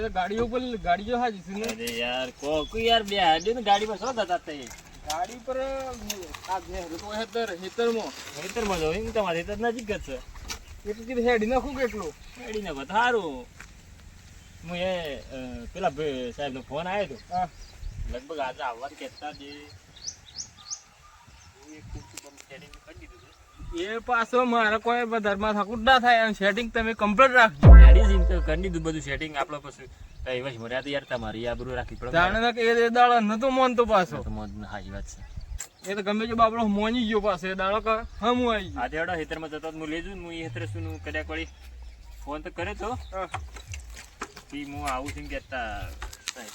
ગાડી ઉપર ગાડી હાજી અરે યાર કોક યાર બે હાડે ને ગાડી પર શું થતા તે ગાડી પર ખેતરમાં જાવ એમ તમારે ખેતર નજીક જ છે એટલું કીધું હેડી નાખું કેટલું ગાડી ને સારું હું એ પેલા સાહેબ નો ફોન આવ્યો હતો લગભગ આજે આવવા કહેતા જે એ પાછો મારે કોઈ ધર્મા થાકું ના થાય સેટિંગ તમે કમ્પ્લીટ રાખજો કરી દીધું બધું સેટિંગ આપણે પછી કઈ મર્યા તો યાર તમારી આબરૂ રાખવી પડે જાણે કે એ દાડો નતો મોનતો પાછો હાજી વાત છે એ તો ગમે તે બાપડો મોની ગયો પાસે એ દાડો કે હમ આવી ગયો આજે એડો હેતરમાં જતો હું લેજુ હું એ હેતરે શું કદાચ વળી ફોન તો કરે તો બી હું આવું છું કહેતા સાહેબ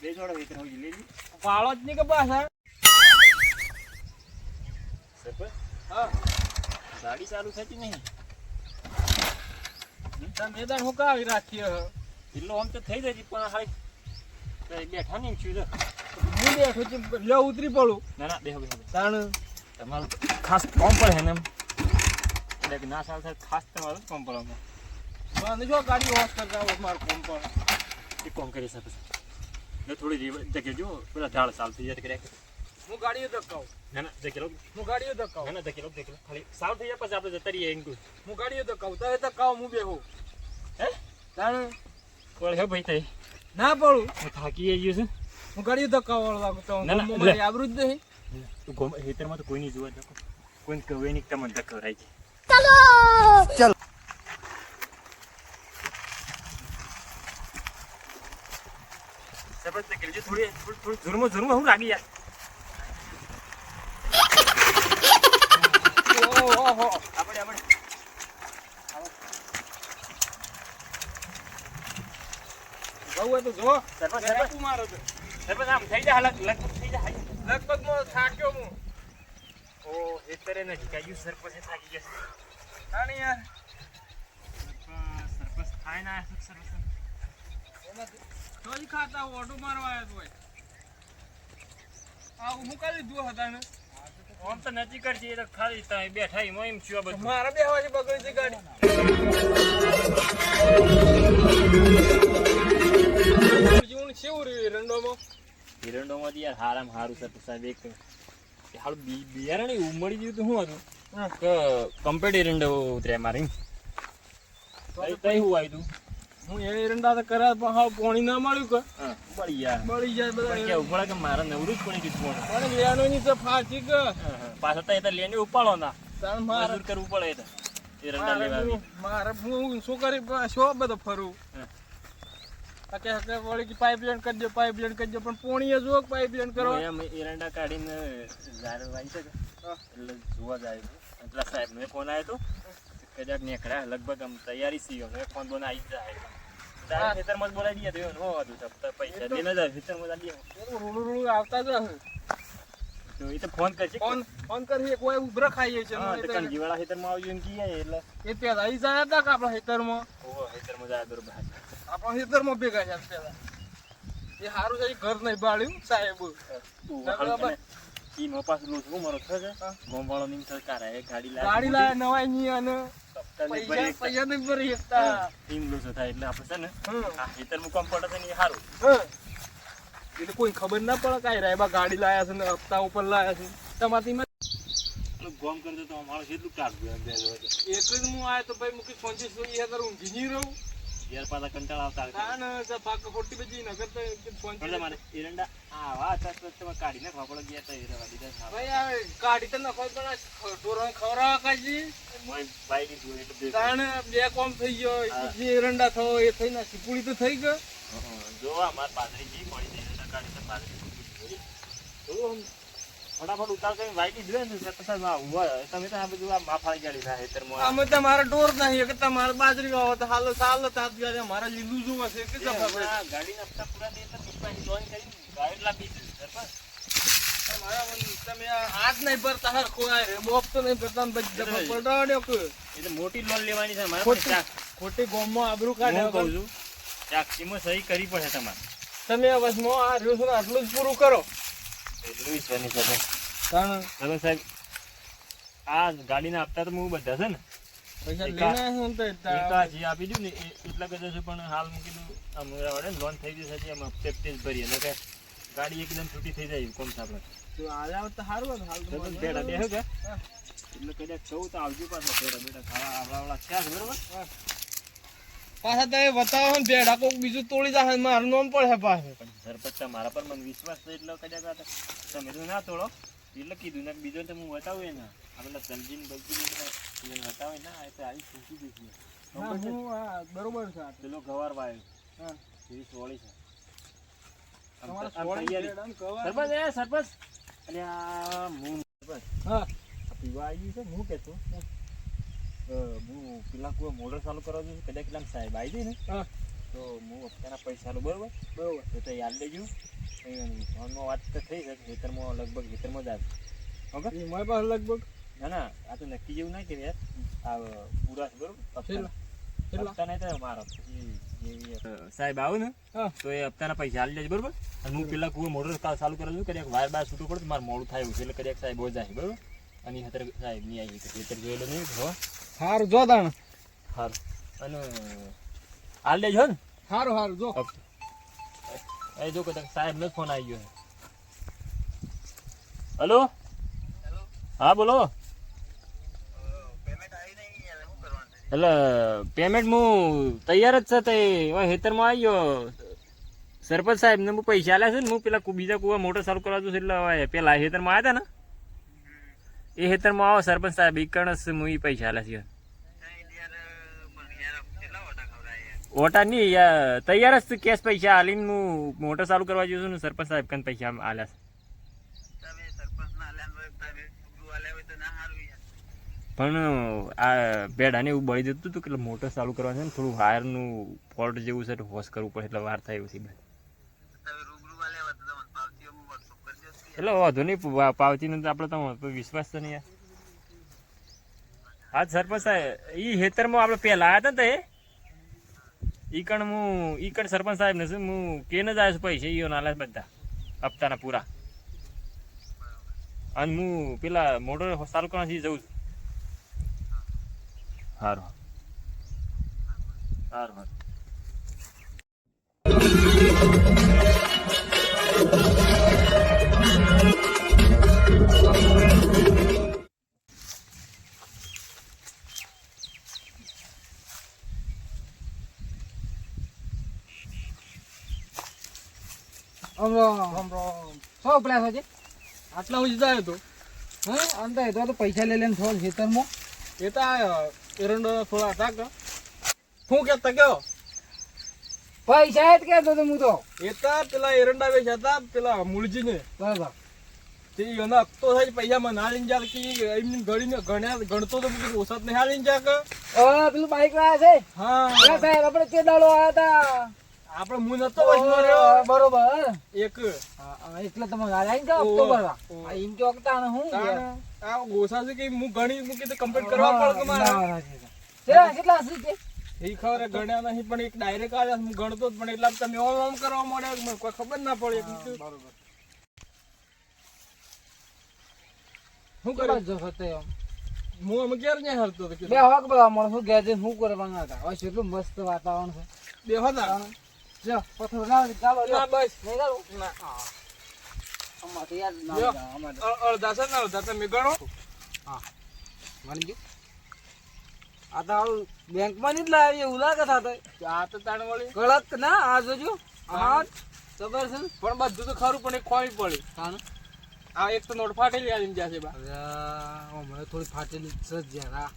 બે જોડો હેતર હોય લેજુ પાળો જ નહીં કે પાછા હા ગાડી ચાલુ થતી નહીં મેદાન હું કાવી રાખીએ એટલો આમ તો થઈ જાય પણ હાઈ બેઠા નહીં છું હું બેઠો છું લે ઉતરી પડું ના ના બેહો બેહો તાણ તમારું ખાસ કોમ પડે ને એમ એટલે ના સાલ થાય ખાસ તમારું કોમ પડે મને જો ગાડી વોશ કરતા હોય મારું કોમ પર એ કોમ કરી શકે છે થોડી જગ્યા જો પેલા ઝાડ સાલ થઈ જાય કરે હું ગાડીઓ ધક્કાવું ના ના જગ્યા હું ગાડીઓ ધક્કાવું ના જગ્યા ખાલી સાવ થઈ જાય પછી આપણે જતા રહીએ એમ કહું હું ગાડીઓ ધક્કાવું તારે ધક્કાવ હું બેહું હે તાણ પડે હે ભાઈ થઈ ના પડું હું થાકી ગયો છું હું ગાડીઓ ધક્કાવવા લાગુ તો ના, ના, મારી આબરૂ જ નહીં તું ગોમ હેતરમાં તો કોઈ નહીં જોવા દો કોઈ કવે નહીં તમને ધક્કો રાઈ છે ચાલો સબત કરજો થોડી ઝુરમો હું લાગી યાર ઓહો આપણે જવું તો જો સરપંચ મારો તો સરપંચ આમ થઈ જાય લગભગ થઈ જાય લગભગ માં થાક્યો હું ઓ હેતરે નથી કાયું સરપંચ થાકી ગયા તાણી યાર સરપંચ થાય ના સરપંચ ચોઈ ખાતા ઓટો મારવા આવ્યો હોય આ હું કરી દીધું હતા ને આમ તો નજીક જ છે ખાલી તમે બેઠા એમ છું બધું મારા બેહવા છે બગડી છે ગાડી જીવન કેવું રહ્યું રંડોમાં હિરંડોમાંથી યાર હારામાં હારું સરપંચ સાહેબ એક હારું બિયારણી ઉમળી ગયું તો શું હતું કે કમ્પ્લીટ હિરંડો ઉતર્યા મારે તઈ હું આવ્યું હું એ એરંડા તો કર્યા પણ હાવ પોણી ના મળ્યું કે બળી યાર બળી જાય બધા કે ઉભળે કે મારે નવરું જ પડી ગયું પણ લેનો ની તો ફાંચી કે પાછા તો એ તો લેને ઉપાડો ના તાણ મારે મજૂર કરવું પડે તો એરંડા લેવા આવી મારે હું શું કરી શું બધો ફરું કે વળી પાઇપલાઇન કરજો પણ પોણીએ જો પાઇપલાઇન કરો એમ એરંડા કાઢીને ઝાડ વાઈ છે એટલે જોવા જાય એટલા સાહેબ નો ફોન આવ્યો તો કદાચ નીકળ્યા લગભગ આમ તૈયારી સી ફોન બોન આવી જાય ખેતરમાં જ બોલાવી દઈએ તો એનું હતું પૈસા લઈને જાય ખેતરમાં જ રૂડું આવતા જ તો એ તો ફોન કરશે ફોન કરી કોઈ ઉભરા ખાઈએ છે જીવાળા ખેતરમાં આવજો એમ કહીએ એટલે એ પેલા આવી જાય હતા કે આપણા ખેતરમાં ખેતરમાં જાય બરોબર આપણા ખેતરમાં ભેગા છે પેલા એ સારું છે ઘર નહીં બાળ્યું સાહેબ ઈ મોપાસ લો છું મારો થશે ગોમવાળો ની સરકાર હે ગાડી લાય નવાઈ ની અને પૈસા નહીં ભરી શકતા ટીમ લો થાય એટલે આપણે છે ને આ ખેતર મુકામ પડે છે ને એ સારું એટલે કોઈ ખબર ના પડે કાંઈ રાયબા ગાડી લાયા છે ને હપ્તા ઉપર લાયા છે તમારી ગોમ કરતો તો મારો કેટલું કાઢું એટલે જ હું આવ્યો તો ભાઈ મૂકી 25 ઊંઘી નહીં રહું યાર પાછા કંટાળા આવતા પાક ખોટી બજી નગર તો મારે એરંડા આવા હતા તમે કાઢી નાખવા પડે ગયા તો એરવા દીધા ભાઈ કાઢી તો નખો પણ ઢોરણ ખવડાવવા કાજી બાઈક જોઈ એટલે તાણ બે કોમ થઈ ગયો જે એરંડા થયો એ થઈ ના પૂરી તો થઈ ગયો જો અમાર બાજરી જી પડી એરંડા કાઢી તો બાજરી ફટાફટ ઉતાર કરી વાઈકી જોઈએ ને પછી તમે તો આ બધું આ માફાળી ગાડી થાય ખેતરમાં અમે તમારા ડોર નહીં કે તમારે બાજરી વાવો તો હાલો સાલ તાત ગયા મારા લીલું જોવા છે કે ગાડીના હપ્તા પૂરા દે તો પીપાની લોન કરી ગાડી લાવી સરપંચ તમે આજ નહીં ભરતા હરખો રે બોપ તો નહીં ભરતા પડાડ્યો કે એટલે મોટી લોન લેવાની છે મારે ખોટી ગોમમાં આબરૂ કાઢે કહું છું ટાક્ષીમાં સહી કરી પડે તમારે તમે વસમાં આ રહ્યો છો આટલું જ પૂરું કરો એટલું વિશ્વાની સાથે સાહેબ આ ગાડીના હપ્તા તો હું બધા છે ને પૈસા એકા- લઈને આવ્યો ને તો એક આ જે આપી દઉં ને એટલા કદાચ છે, પણ હાલ મૂકી દઉં અમારા વડે લોન થઈ જશે એમ હપ્તે હપ્તે જ ભરીએ ને કે ગાડી એકદમ છૂટી થઈ જાય કોમ આપણે તો આવ્યા તો સારું હતું હાલ તો તો મને બેડા બેહો કે હા. એટલે કદાચ કહું તો આવજો પાછો બેડા બેડા ખાવા આવડા ક્યાં છે બરોબર પાછા તમે બતાવો ને ભેડા કોક બીજું તોડી જાય મારું નામ પડે પાછું પણ સરપંચ મારા પર મને વિશ્વાસ છે એટલે કદાચ તમે તો ના તોડો એટલે કીધું ને બીજો તો હું બતાવું એને આપણે સમજીને બલજીને બતાવે ના એ તો આવી ખુશી દીધી હા, હું આ બરોબર છે આ તો. પેલો ગવાર વાયો હા. એવી સોળી છે તમારા આમ સોળી તૈયારી. ભેડા ને કવા. સરપંચ એ સરપંચ અરે આ હું સરપંચ હા આ પીવા આવી છે હું કહેતો હું પેલા કોઈ મોટર ચાલુ કરવા દઉં કદાચ પેલા સાહેબ આવી જાય ને હા તો હું હપ્તાના પૈસા લો બરોબર બરોબર તો યાદ લેજો ફોનમાં વાત તો થઈ શકે ખેતરમાં લગભગ ખેતરમાં જ આવે ઓકે એ મારી પાસે લગભગ ના ના આ તો નક્કી જેવું ના કે યાર આ પૂરા છે બરોબર કેટલા? કેટલા? હપ્તા નહીં થાય મારા પછી સાહેબ આવું ને હા તો એ હપ્તાના પૈસા હાલી લેજો બરોબર અને હું પેલા કોઈ મોટર ચાલુ કરેલું કદાચ વાયર બાર છૂટું પડે તો મારે મોડું થાય એવું છે એટલે કદાચ સાહેબ હો જાય બરોબર અને હતર સાહેબ નહીં આવી ખેતર જોયેલો નહીં હો સારું જો તાણ સારું અને હાલ લેજો ને સારું સારું જો એ જો કદાચ સાહેબ નો ફોન આવી ગયો હલો હા બોલો એટલે પેમેન્ટ હું તૈયાર જ છે તે હેતરમાં આવી ગયો સરપંચ સાહેબ ને હું પૈસા આલ્યા છે ને હું પેલા બીજા કુવા મોટર ચાલુ કરવા દઉં છું એટલે હવે પેલા હેતરમાં આવ્યા હતા ને એ હેતરમાં આવો સરપંચ સાહેબ એ કણસ હું એ પૈસા આલ્યા છે ઓટા નહીં યાર તૈયાર જ છે કેશ પૈસા આલીને હું મોટર ચાલુ કરવા જઉં છું ને સરપંચ સાહેબ કન પૈસા આલ્યા છે પણ આ બેડાને એવું બળી જતું હતું કે મોટર ચાલુ કરવાનું છે ને થોડું વાયરનું ફોલ્ટ જેવું છે તો હોશ કરવું પડે એટલે વાર થાય એવું છે એટલે વાંધો નહીં પાવતીનો તો આપણે તો વિશ્વાસ તો નહીં યાર હા સરપંચ સાહેબ એ હેતરમાં આપણે પહેલાં આવ્યા હતા ને તો ઈ કણ સરપંચ સાહેબ ને શું હું કેને જ આવ્યો છું પૈસા ઈઓ નાલા બધા હપ્તાના પૂરા અને હું પેલા મોટર ચાલુ કરવાથી જઉં છું સારું સારું સારું સો પેલા છે આટલા સુધી જાય તો હા આમ તો પૈસા લઈ લઈને થોડ ખેતરમાં એ તો આ એરંડો થોડા હતા કે શું કહેતા કયો પૈસા જ કહેતો હતો હું તો એ તો પેલા એરંડા વેચ્યા હતા પેલા મૂળજીને બરાબર તે એના હપ્તો થાય પૈસા મને હાલીને જા કે એમની ઘડીને ગણતો તો બધું ઓછા નહીં હાલીને જા કે પેલું બાઈક વાળા છે હા સાહેબ આપણે તે દાડો આવ્યા હતા આપણે હું નતો વચમાં રહ્યો બરોબર એક એટલે તમે ગાડી આવીને જાઓ હપ્તો ભરવા ઓહો. આ એમ ચોકતા ને હું આ ઓછા છે કે હું ગણી મૂકી તો કમ્પ્લીટ કરવા પડે કે મારે કેટલા હશે તે એ ખબર હે, ગણ્યા નહીં પણ એક ડાયરેક્ટ આવ્યા હું ગણતો જ પણ એટલા તમે ઓમ કરવા મળે મને કોઈ ખબર ના પડે બરોબર શું કેટલા કરે જો હતો એમ હું અમે ક્યારે નહીં હાલતો હતો બે હક બધા માણસો ગયા છે શું કરવાના હતા હવે કેટલું મસ્ત વાતાવરણ છે બે હતા જો પથ્થર ના ચાલો ના બસ નહીં ચાલો ના અમારે તો યાદ ના લ્યો. આવે, અમારે અડધા છે ને અડધા તમે ગણો મળી ગયું આ તો હાલ બેંકમાં નહીં જ લાવી એવું લાગે થાતો આ તો તાણ વળી કડક ના આ જોજો હા ખબર છે ને પણ બધું તો ખરું પણ એક ખોવી પડી તાનું આ એક તો નોટ ફાટેલી આવીને જશે બા હવે મને થોડી ફાટેલી છે જ યાર આ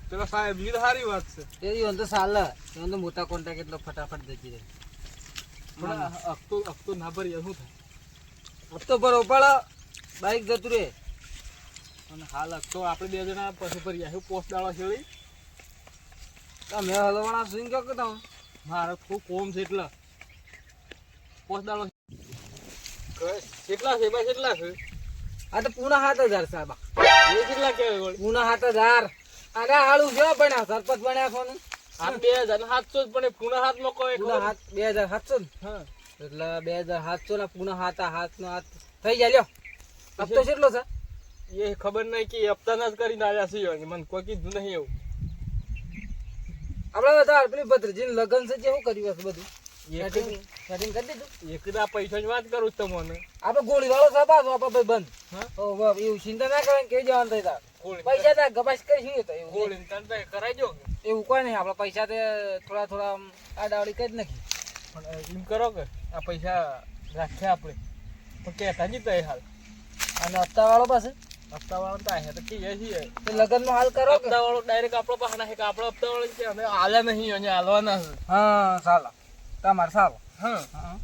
પેલા સાહેબ ની તો સારી વાત છે એ તો ચાલે એ તો મોટા કોન્ટેક્ટ એટલે ફટાફટ જતી રહે પણ હપ્તો ના ભરીએ શું થાય હપ્તો ભરો પણ બાઈક જતું રહે અને હાલ હપ્તો આપણે બે જણા પછી ભરી આવ્યું પોસ્ટ દાળો છેડી તમે હલવાના સ્વિંગ કહો કે તમે મારે ખૂબ કોમ છે એટલે પોસ્ટ દાળો કેટલા છે ભાઈ કેટલા છે આ તો પૂના 7000 સાહેબ એ કેટલા કહેવાય વળી પૂના 7000 અરે હાલું છે બન્યા સરપંચ બન્યા છો ને હાથ 2700 જ પણ એ પૂના હાથમાં કોઈ પૂના 2700 ને હા એટલે 2700 ના પૂના હાથ નો હાથ થઈ જાય લ્યો હપ્તો કેટલો છે એ ખબર નહીં કે હપ્તાના જ કરીને આવ્યા છે મને કોઈ કીધું નહીં એવું. આપણે બધા પેલી ભત્રીજીનું લગ્ન છે શું કર્યું હશે બધું સેટિંગ કરી દીધું. એકદા પૈસાની વાત કરું છું તમને. આપણે ગોળીવાળો સપાસો આપણે ભાઈ બંધ. હા? ઓ વાહ, એવું ચિંતા ના કરે કે જવાનું થઈ તા પૈસા તા ગબાશ કરીશું તો એવું ગોળીને તને કરાવજો. એવું કોઈ નહીં. આપણા પૈસા તે થોડા થોડા આડાવડી કરી નાખી. પણ એમ કરો કે આ પૈસા રાખ્યા આપણે પણ કહેતા જ તો હાલ અને હપ્તાવાળો પાસે હપ્તાવાળો તો આયા તો કહીએ છીએ. તે લગ્નનો હાલ કરો કે હપ્તાવાળો ડાયરેક્ટ આપણો પાસે નાખે કે આપણો હપ્તાવાળો કે અમે હાલ્યા નહીં અને હાલવાના છે. હા ચાલો તમારે ચાલો. હા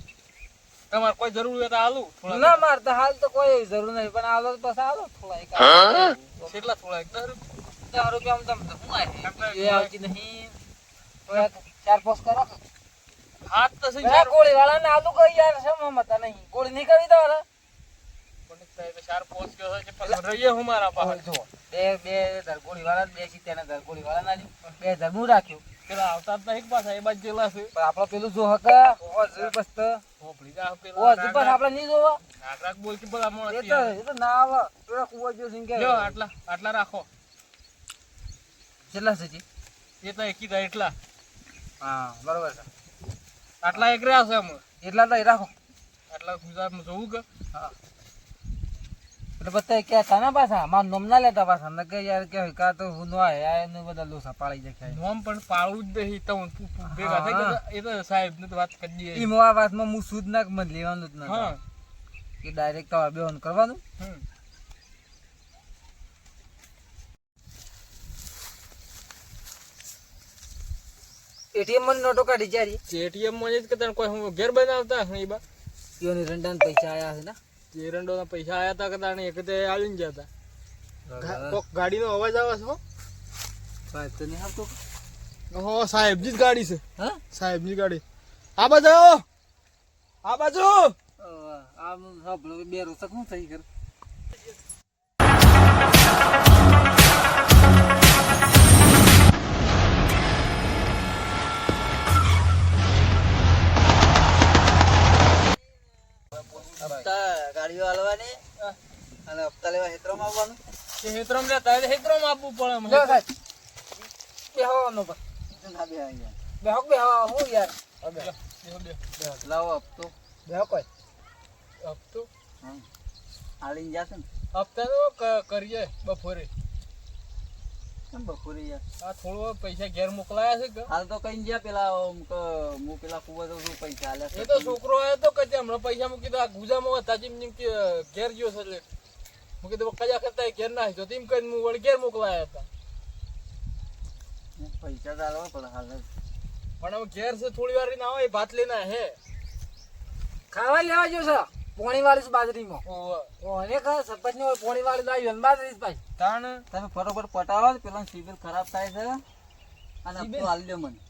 તમારે કોઈ જરૂર હોય તો હાલું થોડા. ના મારે તો હાલ તો કોઈ જરૂર નહીં પણ હાલો તો પછી હાલો થોડા કેટલા થોડા 10 રૂપિયા? 10 રૂપિયા આમ તમને એ આવતી નહીં. તો એક 4-5 કરો કે હાથ તો છે બે ગોળી વાળા ને આલુ કઈ યાર છે મમતા નહીં ગોળી નહીં કરી દો પણ 4-5 કયો છે પણ રહીએ હું મારા પાસે. જો બે ગોળી વાળા બે સીત્યાના ગોળી વાળા ના બે ધર્મું રાખ્યું. પેલા આવતા જ નહીં પાછા એ બાજુ જેલા છે. પણ આપડે પેલું જો હકા ઓઝ બસ તો હોપડી જા પેલા ઓઝ બસ આપણે નહીં જોવા નાટક બોલ કે ભલા મોણ એ તો ના આવે પેલા કુવા જો સિંગ કે જો આટલા રાખો. કેટલા છે જી? એ તો એકી દા એટલા હા બરોબર છે. આટલા એક રહ્યા છે અમે એટલા તો રાખો. આટલા ગુજરાતમાં જોવું કે હા એટલે બધા ક્યાં હતા ને પાછા મારું નામ ના લેતા પાછા ન કે યાર કે કા તો હું નો આયા એનું બધા લોસા પાડી જાય. નોમ પણ પાળવું જ નહીં તો ભેગા થઈ ગયા એ તો સાહેબ ને તો વાત કરી દઈએ. ઈ મોવા વાતમાં હું સુધ ના મત લેવાનું જ ના. હા કે ડાયરેક્ટ તમારે બેન કરવાનું. એટીએમ માં નોટો કાઢી જારી એટીએમ માં જ કે તને કોઈ હું ઘેર બનાવતા હે બા યોની રંડાન પૈસા આયા છે ને એરંડો ના પૈસા આયા તા કે તાણે એક તે આવીને ગયા તા. કોક ગાડીનો અવાજ આવે છે હો. સાહેબ તો નહીં આવતો. હો સાહેબજી જ ગાડી છે. હા સાહેબની ગાડી. આ બાજુ આવો. આ બાજુ આમ સાંભળો બે રોસક હું થઈ કર હપ્તા ગાડીઓ હાલવાની અને હપ્તા લેવા હેત્રોમાં આવવાનું. એ હેત્રોમ લેતા એટલે હેત્રોમ આપવું પડે મને. લો સાહેબ બેહવાનો પર ના બે અહીંયા બેહો હું યાર લાવો હપ્તો બેહો કોઈ હપ્તો હાલીને જશે ને હપ્તા તો કરીએ બપોરે. કેમ બપોરે યાર આ થોડો પૈસા ઘેર મોકલાયા છે કે હાલ તો કઈ ગયા પેલા હું પેલા કુવા તો શું પૈસા હાલ્યા એ તો છોકરો આવ્યો તો કે હમણાં પૈસા મૂકી દો આ ગુજામાં તાજી ઘેર ગયો છે એટલે મૂકી દો કયા કરતા ઘેર ના તો તેમ કરીને હું વળી ઘેર મોકલાયા હતા. પૈસા તો હાલવા પડે હાલ પણ હવે ઘેર છે થોડી વાર ના હોય ભાત લેના હે ખાવા લેવા જો છે પોણી વાળી બાજરીમાં ઓવે. ઓને ખા સરપંચ ને પોણી વાળી લાવી ને બાજરી જ પાછી તાણ તમે ફટોફટ પટાવો પેલા સિબિલ ખરાબ થાય છે અને સિબિલ? હપ્તો હાલ દો મને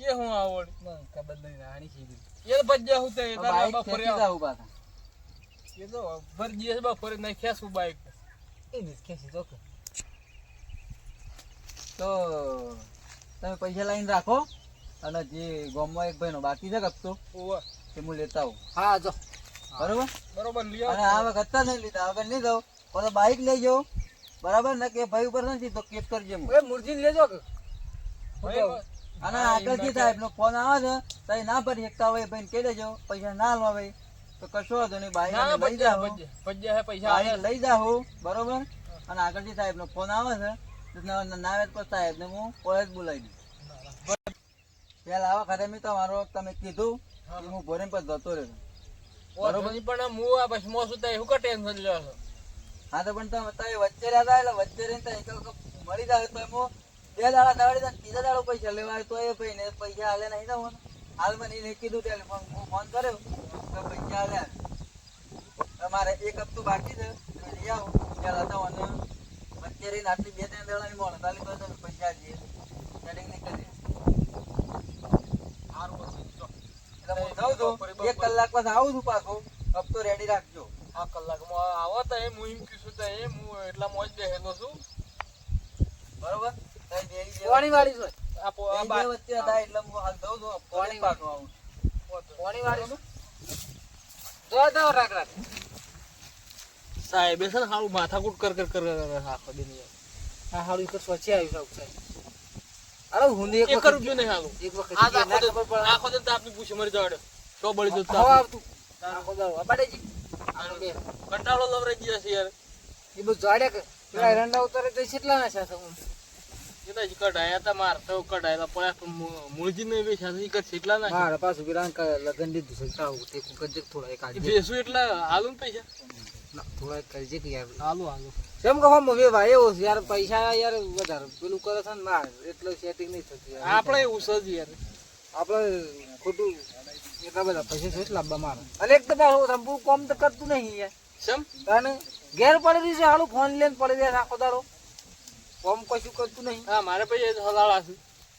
એ હું આવડ ખબર નહીં રાણી સિબિલ એ તો ભજ્યા હું તે તારા બાઈક બપોરે ખેંચી જાવ પાછા એ તો ભરજી બપોરે નહીં ખેસું બાઈક એ જ ખેંચી દો કે તો તમે પૈસા લાઈન રાખો અને જે ગામમાં એક ભાઈનો બાકી છે હપ્તો ઓવે. તે હું લેતા આવું. હા જો બરોબર બરોબર લઈ અને આવો. આ વખત નહીં લીધા વગર નહીં જાવ પછી બાઈક લઈ જાઓ બરાબર ને કે ભાઈ ઉપર નથી તો કેસ કરજે હું. મુરજી લેજો કે અને આગળથી સાહેબ નો ફોન આવે છે તો એ ના ભરી શકતા હોય ભાઈ કહી દેજો પૈસા ના હાલવા ભાઈ તો કશો વાંધો નહીં બાઈક ના લઈ જાઓ ભજ્યા હે પૈસા બાઈક આયા. લઈ જાઓ બરોબર અને આગળથી સાહેબ નો ફોન આવે છે તો ના આવે તો સાહેબ ને હું કોઈ જ બોલાવી દઉં. પેલા આવા ખરે મેં તમારો તમે કીધું કે હું ભરીને પછી જતો રહ્યો. બરોબર પણ હું આ પછી મોસું થાય શું કા ટેન્શન લ્યો છો. હા તો પણ તમે વચ્ચે રહેતા એટલે વચ્ચે રહીને તો એક વખત મળી જાય તો એમાં 2 દાડા દવાડી દે ત્રીજા દાડો પૈસા લેવા આવે તો એ ભાઈ ને પૈસા હાલે નહીં તો હાલ મને એને કીધું ત્યારે હું ફોન કર્યો તો પૈસા હાલ્યા તમારે એક હપ્તો બાકી છે તમે લઈ આવો પેલા તો અને વચ્ચે રહીને આટલી 2-3 દાડાની મોડ તાલી તો તમે પૈસા જઈએ સેટિંગ નહીં કરી એટલે હું જાઉં છું 1 કલાક પછી આવું છું પાછો હપ્તો રેડી રાખજો. આ કલાકમાં આવો તો એ હું એમ કીધું તો એ હું એટલા મોજ બેહેલો છું. બરોબર પોણી વાળી છે આ આ બે વચ્ચે હતા એટલે હું હાલ દઉં છું પોણી પાછો આવું પોણી વાળી છે જો રાખ સાહેબે છે ને હારું માથાકૂટ કર આખો દિન યાર. આ હારું એક સ્વચ્છે આવ્યું સાહેબ. અરે હું એક એક વખત રૂપિયો નહીં હાલું. એક વખત આ ના ખબર પડે. આખો દિન તાપની પૂછે મરી જવાડે તો બળી જતું હવે આવતું આખો દાડો અબાડેજી કંટાળો લવરાઈ ગયા છે યાર. એ બધું જાડે કે પેલા એરંડા ઉતારે તો કેટલા ના છે એ તો હજી કઢાયા હતા માર તો કઢાયેલા પડ્યા પણ મૂળજી નહીં બેસા ઈ કર એટલા ના મારા પાછું વિરાન લગન દીધું છે તાવ તે કજે થોડા એક આજે બેસું એટલા હાલું ને પૈસા થોડા એક કરજે કે યાર હાલું કેમ કહો મમ્મી ભાઈ એવો છે યાર પૈસા યાર વધારે પેલું કરે છે ને માર એટલે સેટિંગ નહીં થતું યાર આપણે એવું સજ યાર આપણે ખોટું એટલા બધા પૈસા છે લાવવા મારે અને એક તો પાછું રંબુ કોમ તો કરતું નહીં યાર સમ અને ઘેર પડી રહ્યું છે હાલું ફોન લઈને પડી રહ્યા આખો દાડો કોમ કશું કરતું નહીં હા મારે પૈસા હલાળા છે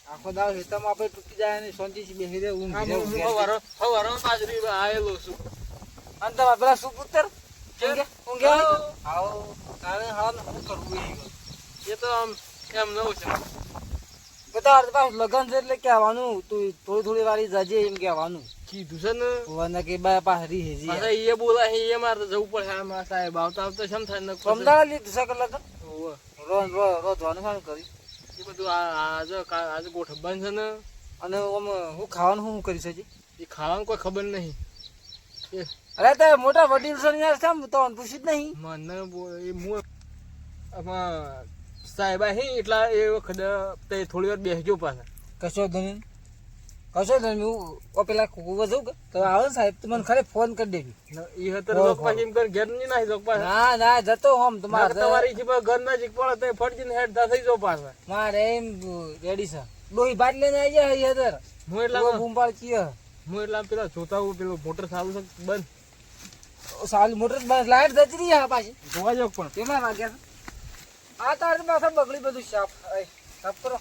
આખો દાડો હેતામાં આપણે તૂટી જાય અને શાંતિથી બેસી રહે ઊંઘ હા હું હવારો બાજરી આવેલો છું અને તમારા પેલા સુપુત્ર ઊંઘે આવો તારે હાલ શું કરવું એ તો આમ એમ નવું છે બધા પાછું લગન છે એટલે કહેવાનું તું થોડી વારી જજે એમ કહેવાનું કીધું છે ને વરના કે બા પાહરી હેજી પાછા એ બોલા એ મારે તો જવું પડે આમાં સાહેબ આવતા આવતા શમ થાય ને સમજાવા લીધું છે કે લગન હોવે. રોજવાનું ખાનું કરી એ બધું આજે ગોઠવવાનું છે ને અને આમ હું ખાવાનું શું કરીશ હજી એ ખાવાનું કોઈ ખબર નહીં અરે તે મોટા વડીલ છે ને યાર કેમ તો પૂછ્યું જ નહીં મને એ હું આમાં સાહેબ હે એટલા એ વખત તે થોડી વાર બેસજો પાછા કશો ધની હું પેલા કુવા જવું કે તો આવે સાહેબ તો મને ખરે ફોન કરી દેવી એ હતર લોક પાછી એમ કર ઘેર ની નાખી દો પાછા ના જતો હોમ તમારે તમારી જીભ ઘર નજીક પડે તો ફટજીને હેડ થા થઈ જાવ પાછા મારે એમ રેડી છે ડોહી બાટ લઈને આવી જાય હતર હું એટલા બૂમપાડ ચીય હું એટલા પેલા જોતા હું પેલું મોટર ચાલુ છે બંધ સાલી મોટર બસ લાઈટ જતી રહી હા પાછી જોવા જાવ પણ કેટલા વાગ્યા છે આ તાર પાછા બગડી બધું સાફ સાફ કરો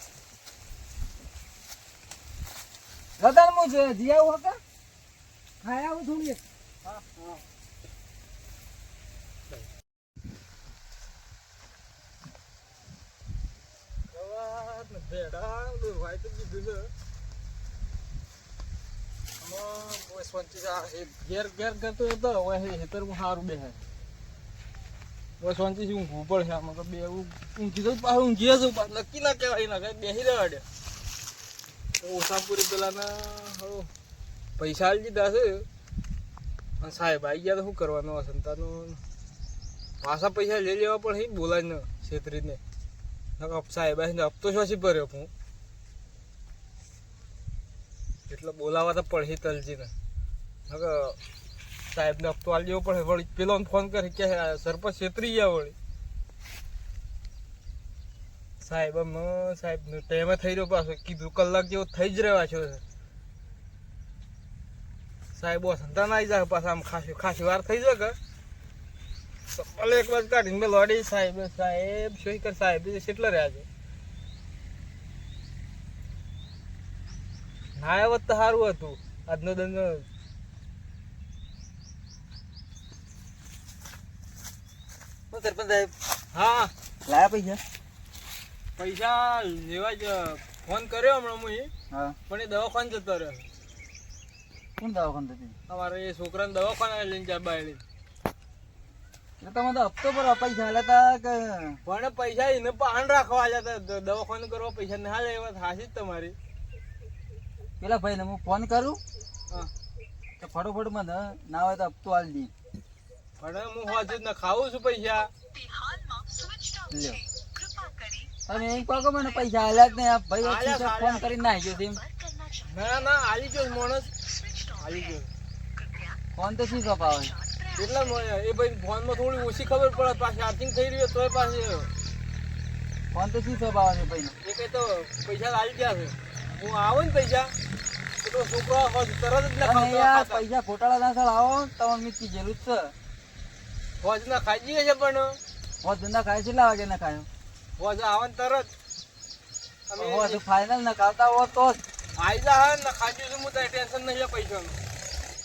વધારે હું જી આવું હતા ખાય આવું થોડી હા હા ઘેર ઘેર કરતો હતો હેતર હું સારું બે બસ શાંતિથી ઊંઘવું પડશે આમાં તો બે ઊંઘી દઉં પાછું ઊંઘી જવું પાછું નક્કી ના કહેવાય ના કઈ બેસી રહેવાડે ઓસાપુરી પેલાના પૈસા આવી દીધા છે અને સાહેબ આવી ગયા તો શું કરવાનું સંતાનું પાછા પૈસા લઈ લેવા પણ એ બોલાય ને છેતરીને સાહેબ આવીને હપ્તો શોષી ભર્યો હું એટલે બોલાવા તો પડે તલજીને સાહેબને હપ્તો આલી દેવો પડે વળી પેલો ફોન કરે કે સરપંચ છેતરી ગયા વળી સાહેબ સાહેબનો ટાઈમ થઈ રહ્યો પાછો કીધું કલાક જેવો થઈ જ રહેવા છો સાહેબ સંતાન આવી જાય પાછા આમ ખાસી વાર થઈ જાય કે ભલે એક વાર કાઢીને મેં લોડી સાહેબ શું કર સાહેબ કેટલા રહ્યા છે ના આવત તો સારું હતું આજનો દંડ સરપંચ સાહેબ હા લાયા પૈસા પૈસા લેવા જ ફોન કર્યો હમણાં હું હા પણ એ દવાખાને જતો રહ્યો કોણ દવાખાને હતી અમારે એ છોકરાને દવાખાને લઈને જાય બાયડી તમે તો હપ્તો પર પૈસા લેતા કે પણ પૈસા એને પાન રાખવા જતા દવાખાને કરવા પૈસા ના જાય એ વાત હાસી જ તમારી પેલા ભાઈ ને હું ફોન કરું હા તો ફટોફટ મને ના હોય તો હપ્તો આલી દે પણ હું હજુ ના ખાવું છું પૈસા લ્યો અને એમ કહો કે મને પૈસા આલ્યા જ નહીં આ ભાઈ આલ્યા, વચ્ચે ફોન કરીને નાખી ગયો છે એમ ના ના આલી ગયો માણસ આલી ગયો ફોન તો શું કપાવે કેટલા એ ભાઈ ફોનમાં થોડી ઓછી ખબર પડે પાછી ચાર્જિંગ થઈ રહ્યો તોય પાછી ફોન તો શું કપાવે છે ભાઈ એ કઈ તો પૈસા આલી ગયા છે હું આવું ને પૈસા તો છોકરો તરત જ ના અને યાર ખાતા પૈસા ખોટાળા ના ચાલ આવો તમારે મીઠી જરૂર છે ફોજ ના ખાઈ જઈએ છે પણ હોત ધંધા ખાય કેટલા વાગે ના ખાયો ફોજ આવે ને તરત હોત ફાઇનલ ના ખાતા હોત તો જ આઈ જા ને ખાઈ જઈશું હું તારી ટેન્શન નહીં પૈસાનું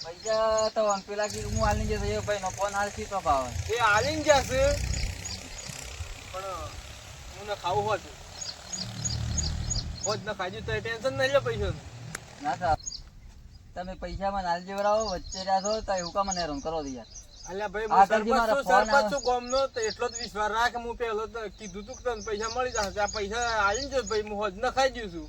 પૈસા તો પેલા કે હું હાલી જતો એ ભાઈ નો ફોન હાલ થી કપાવે એ આલીને જશે પણ હું ને ખાવું હોત ફોજ ના ખાઈ જઈશું તારી ટેન્શન નહીં લે પૈસાનું ના સાહેબ તમે પૈસા માં નાલ જેવરાવો વચ્ચે રહ્યા છો તો એવું કા મને હેરાન કરો યાર અલ્યા ભાઈ આ હું કરજે મારા સરપંચ ફોન છું, સરપંચ છું ગામનો, તો એટલો જ વિશ્વાસ રાખ. હું પહેલો તો કીધું તું કે તને પૈસા મળી જશે. આ પૈસા આવીને જો ભાઈ હું હોજ નખાઈ દઉં છું.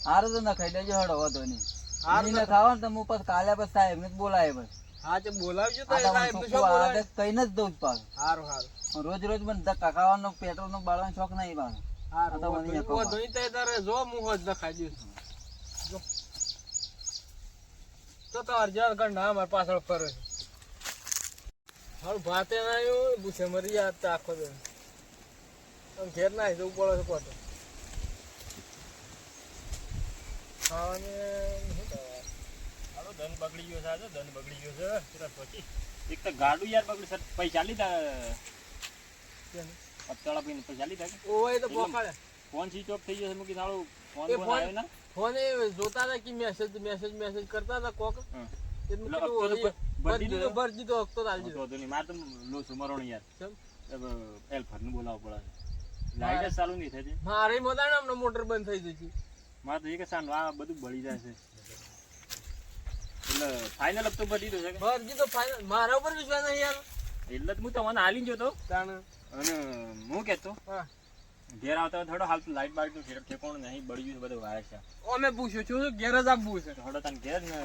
હારું તો નખાઈ દેજો હળો વાંધો નહીં. હારું નહીં નખાવો ને તો હું પછી કાલે પછી સાહેબ ને જ બોલાય બસ. હા તે બોલાવજો તો આ એ તમને સાહેબ ચોખ્ખું શું આ બોલાવે? આદત કહીને જ દઉં છું પાછું. હારું હારું રોજ રોજ મને ધક્કા ખાવાનો પેટ્રોલ નો બાળવાનો શોખ નહીં પાછો. હારું આ તો મને વાંધો ખબર. નહીં. તે તારે જો હું હોજ નખાઈ દઉં છું. જો તો તમારે જ્યાં કણ ના મારી પાછળ ફરે છે. હારું ભાતે ના આવ્યું ભૂસે મરી જાય તો આખો દે ઘેર ના જવું પડે છે કોટો ખાવાને શું કરવા? હાલો ધન બગડી ગયો છે આજે, ધન બગડી ગયો છે પેલા સોચી. એક તો ગાડું યાર બગડી સર પૈસા લીધા કેમ? પચાળા પીને પૈસા લીધા કે ઓય તો પોકાડે ફોન સ્વિચ ઓફ થઈ ગયો છે. મૂકી સારું ફોન એ બોન ફોન- આવ્યો ના. ફોન એ જોતા હતા કે મેસેજ કરતા હતા કોક હા. એટલે મેં એટલે કીધું હપ્તો તો ભરી ભરી દીધો. ભરી દીધો હપ્તો તો આલી હું તો દીધો. હતો નહીં. મારે તો લો સુમરણ યાર કેમ? એલ્ફરનું બોલાવવું પડે છે. લાઈટ જ ચાલુ નહીં થતી. મારે મદાને હમણાં મોટર બંધ થઈ જશે. મારે તો એ કે સાનું આ બધું બળી જાય છે. એટલે ફાઇનલ હપ્તો ભરી દીધો છે કે ભરી દીધો ફાઇનલ. મારા ઉપર વિશ્વાસ નહીં યાર. એટલે જ હું તમને હાલી ગયો તો. તાણ અને હું કહેતો હા ઘેર આવતા થોડો હાલ તો લાઈટ બાઈટ નું ઠેકોણું નહીં બળી ગયું છે બધું વાયર છે. અમે પૂછ્યું છું ઘેર જ આપવું છે. થોડો તને ઘેર ને